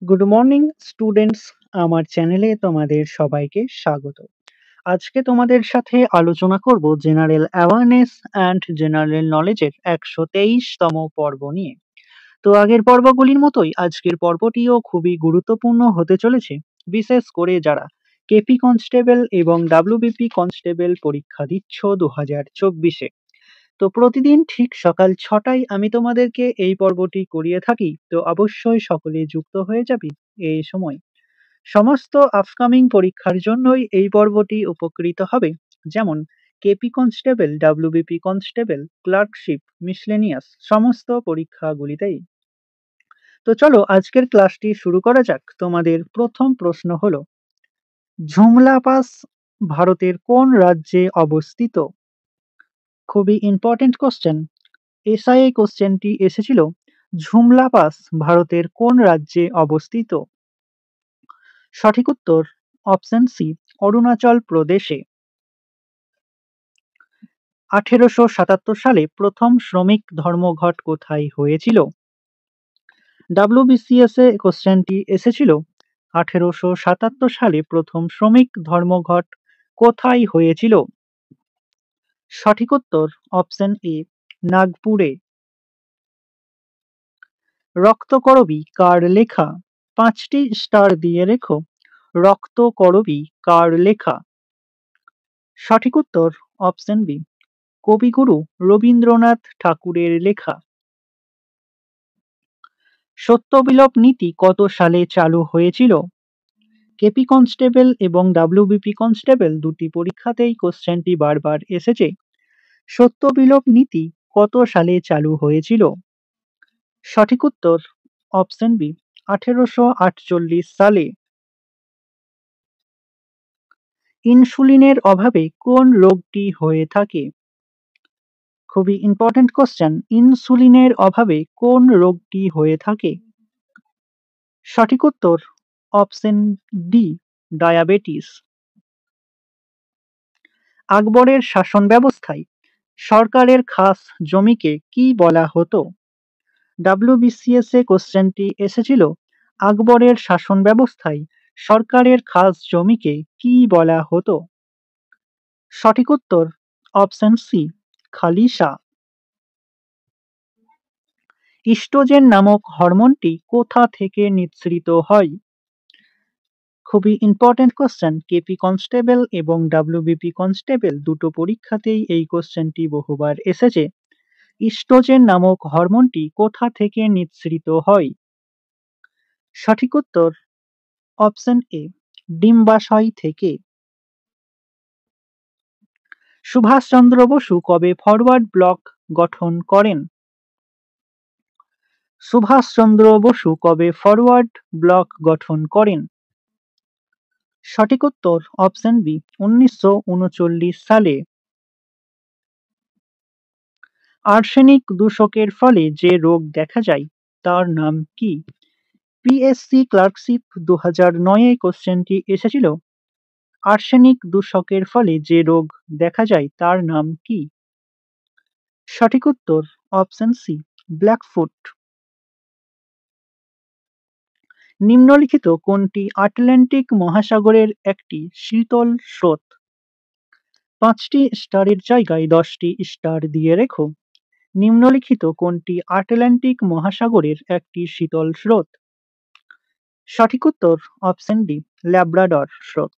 Good morning students, আমার চ্যানেলে তোমাদের সবাইকে স্বাগত। আজকে তোমাদের সাথে আলোচনা করব জেনারেল অ্যাওয়ারনেস অ্যান্ড জেনারেল নলেজের 123তম পর্ব নিয়ে। তো আগের পর্বগুলির মতোই আজকের পর্বটিও খুবই গুরুত্বপূর্ণ হতে চলেছে, বিশেষ করে যারা কেপি কনস্টেবল এবং ডাব্লিউবিপি কনস্টেবল পরীক্ষা দিচ্ছ 2024-এ। তো প্রতিদিন ঠিক সকাল 6টায় আমি তোমাদেরকে এই পর্বটি করিয়ে থাকি, তো অবশ্যই সকলে যুক্ত হয়ে যাবে এই সময়। সমস্ত আপকামিং পরীক্ষার জন্যই এই পর্বটি উপকৃত হবে, যেমন KP constable, WBP constable, clerkship, miscellaneous সমস্ত পরীক্ষাগুলিতেই। তো চলো আজকের ক্লাসটি শুরু করা যাক। তোমাদের প্রথম প্রশ্ন হলো, ঝুমলা পাস ভারতের কোন রাজ্যে অবস্থিত? খুবই ইম্পর্টেন্ট কোশ্চেন। এসআইএ কোশ্চেনটি এসেছিল, ঝুমলা পাস ভারতের কোন রাজ্যে অবস্থিত? সঠিক উত্তর অপশন সি, অরুণাচল প্রদেশে। 1877 সালে প্রথম শ্রমিক ধর্মঘট কোথায় হয়েছিল? ডাব্লিউবিসিএস এ কোশ্চেনটি এসেছিল, 1877 সালে প্রথম শ্রমিক ধর্মঘট কোথায় হয়েছিল? সঠিক উত্তর অপশন এ, নাগপুরে। রক্তকরবী কার লেখা? 5টি স্টার দিয়ে রেখো। রক্তকরবী কার লেখা? সঠিক উত্তর অপশন বি, কবিগুরু রবীন্দ্রনাথ ঠাকুরের লেখা। সত্যবিলোপ নীতি কত সালে চালু হয়েছিল? কেপি কনস্টেবল এবং ডাব্লিউবিপি কনস্টেবল দুটি পরীক্ষাতেই কোশ্চেনটি বারবার এসেছে। সত্যবিলোপ নীতি কত সালে চালু হয়েছিল? সঠিক উত্তর অপশন বি, 1848 সালে। ইনসুলিনের অভাবে কোন রোগটি হয়ে থাকে? খুবই ইম্পর্টেন্ট কোশ্চেন। ইনসুলিনের অভাবে কোন রোগটি হয়ে থাকে? সঠিক উত্তর অপশন ডি, ডায়াবেটিস। আকবরের শাসন ব্যবস্থায় সরকারের খাস জমিকে কি বলা হতো? ডাব্লিউবিসিএস এ কোশ্চেনটি এসেছিল, আকবরের শাসন ব্যবস্থায় সরকারের খাস জমিকে কি বলা হতো? সঠিক উত্তর অপশন সি, খালিশা। ইস্ট্রোজেন নামক হরমোনটি কোথা থেকে নিঃসৃত হয়? খুবই ইম্পর্টেন্ট কোশ্চেন। কেপি কনস্টেবল এবং ডাব্লিউবিপি কনস্টেবল দুটো পরীক্ষাতেই এই কোশ্চেনটি বহুবার এসেছে। ইস্ট্রোজেন নামক হরমোনটি কোথা থেকে নিঃসৃত হয়? সঠিক উত্তর অপশন এ, ডিম্বাশয় থেকে। সুভাষচন্দ্র বসু কবে ফরওয়ার্ড ব্লক গঠন করেন? সুভাষচন্দ্র বসু কবে ফরওয়ার্ড ব্লক গঠন করেন? সঠিক উত্তর অপশন বি, 1939 সালে। আর্সেনিক দূষকের ফলে যে রোগ দেখা যায় তার নাম কি? পিএসসি ক্লার্কশিপ 2009-এ কোশ্চেনটি এসেছিল, আর্সেনিক দূষকের ফলে যে রোগ দেখা যায় তার নাম কি? সঠিক উত্তর অপশন সি, ব্ল্যাকফুট। নিম্নলিখিত কোনটি আটলান্টিক মহাসাগরের একটি শীতল স্রোত? 5টি স্টারের জায়গায় 10টি স্টার দিয়ে রেখো। নিম্নলিখিত কোনটি আটলান্টিক মহাসাগরের একটি শীতল স্রোত? সঠিক উত্তর অপশন ডি, ল্যাব্রাডর স্রোত।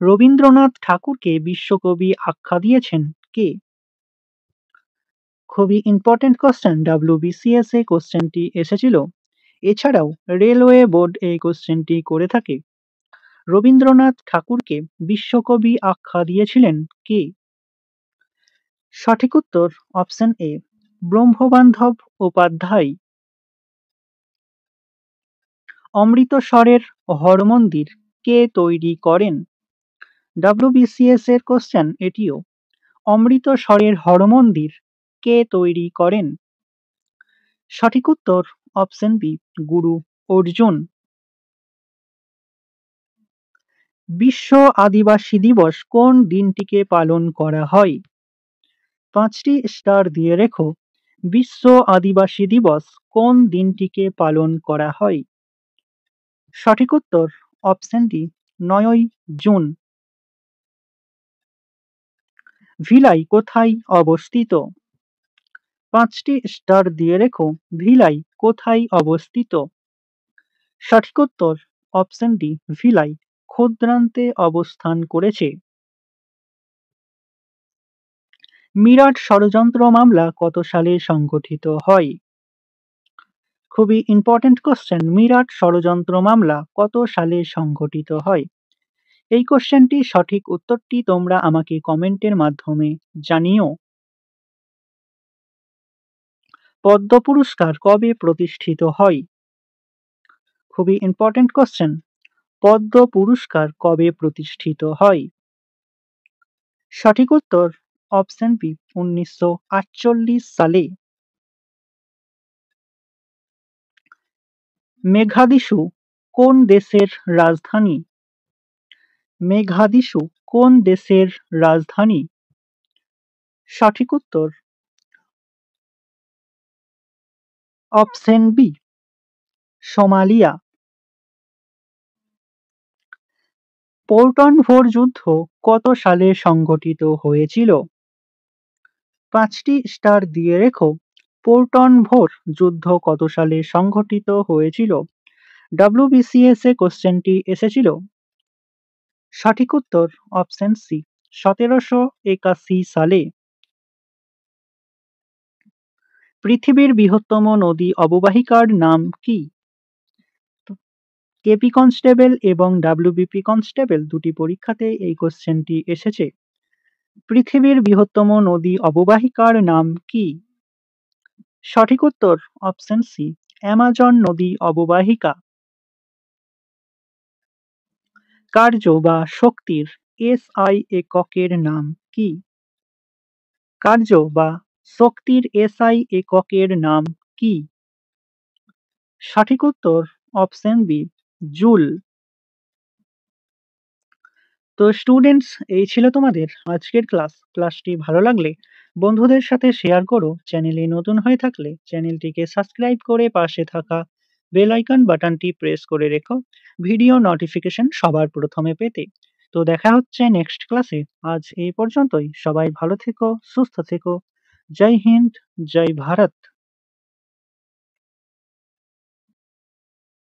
রবীন্দ্রনাথ ঠাকুরকে বিশ্বকবি আখ্যা দিয়েছেন কে? খুবই ইম্পর্টেন্ট কোশ্চেন। ডাব্লিউবিসিএস এ কোশ্চেনটি এসেছিল। এছাড়াও রেলওয়ে বোর্ড এই কোশ্চেনটি করে থাকে। রবীন্দ্রনাথ ঠাকুরকে বিশ্বকবি আখ্যা দিয়েছিলেন কে? সঠিক উত্তর অপশন এ, ব্রহ্মবান্ধব উপাধ্যায়। অমৃতসরের হরমন্দির কে তৈরি করেন? ডাব্লিউবিসিএস এর কোশ্চেন এটিও। অমৃতসরের হরমন্দির কে তৈরি করেন? সঠিক উত্তর অপশন বি, গুরু অর্জুন। বিশ্ব আদিবাসী দিবস কোন দিনটিকে পালন করা হয়? 5টি স্টার দিয়ে রেখো। বিশ্ব আদিবাসী দিবস কোন দিনটিকে পালন করা হয়? সঠিক উত্তর অপশন ডি ৯ই জুন। ভিলাই কোথায় অবস্থিত? ৫টি স্টার দিয়ে রেখো। ভিলাই কোথায় অবস্থিত? সঠিক উত্তর অপশন ডি ভিলাই ক্ষুদ্রান্তে অবস্থান করেছে। মিরাট ষড়যন্ত্র মামলা কত সালে সংগঠিত হয়? খুবই ইম্পর্টেন্ট কোশ্চেন। মিরাট ষড়যন্ত্র মামলা কত সালে সংঘটিত হয়? এই কোশ্চেনটি সঠিক উত্তরটি তোমরা আমাকে কমেন্টের মাধ্যমে জানিও। পদ্ম পুরস্কার কবে প্রতিষ্ঠিত হয়? খুবই ইম্পর্টেন্ট কোশ্চেন। পদ্ম পুরস্কার কবে প্রতিষ্ঠিত হয়? সঠিক উত্তর অপশন বি ১৯৪৮ সালে। মেঘাদিশু কোন দেশের রাজধানী? মেঘাদিশু কোন দেশের রাজধানী? সঠিক উত্তর অপশন বি সোমালিয়া। পোর্টন ভোর যুদ্ধ কত সালে সংঘটিত হয়েছিল? ৫টি স্টার দিয়ে রেখো। পোর্টন ভোর যুদ্ধ কত সালে সংঘটিত হয়েছিল? WBCS এ কোশ্চেনটি এসেছিল। সঠিক উত্তর অপশন সি ১৭৮১ সালে। পৃথিবীর বৃহত্তম নদী অববাহিকার নাম কি? কেপি কনস্টেবল এবং ডাব্লিউবিপি কনস্টেবল দুটি পরীক্ষাতে এই কোশ্চেনটি এসেছে। পৃথিবীর বৃহত্তম নদী অববাহিকার নাম কি? সঠিক উত্তর অপশন সি অ্যামাজন নদী অববাহিকা। কার্য বা শক্তির SI এককের নাম কি? কার্য বা শক্তির SI এককের নাম কি? সঠিক উত্তর অপশন বি জুল। তো স্টুডেন্টস, এই ছিল তোমাদের আজকের ক্লাসটি ভালো লাগলে বন্ধুদের সাথে শেয়ার করো। চ্যানেলে নতুন হয়ে থাকলে চ্যানেলটিকে সাবস্ক্রাইব করে পাশে থাকা বেল আইকন বাটনটি প্রেস করে রেখো ভিডিও নোটিফিকেশন সবার প্রথমে পেতে। তো দেখা হচ্ছে নেক্সট ক্লাসে। আজ এই পর্যন্তই। সবাই ভালো থেকো, সুস্থ থেকো। জয় হিন্দ, জয় ভারত।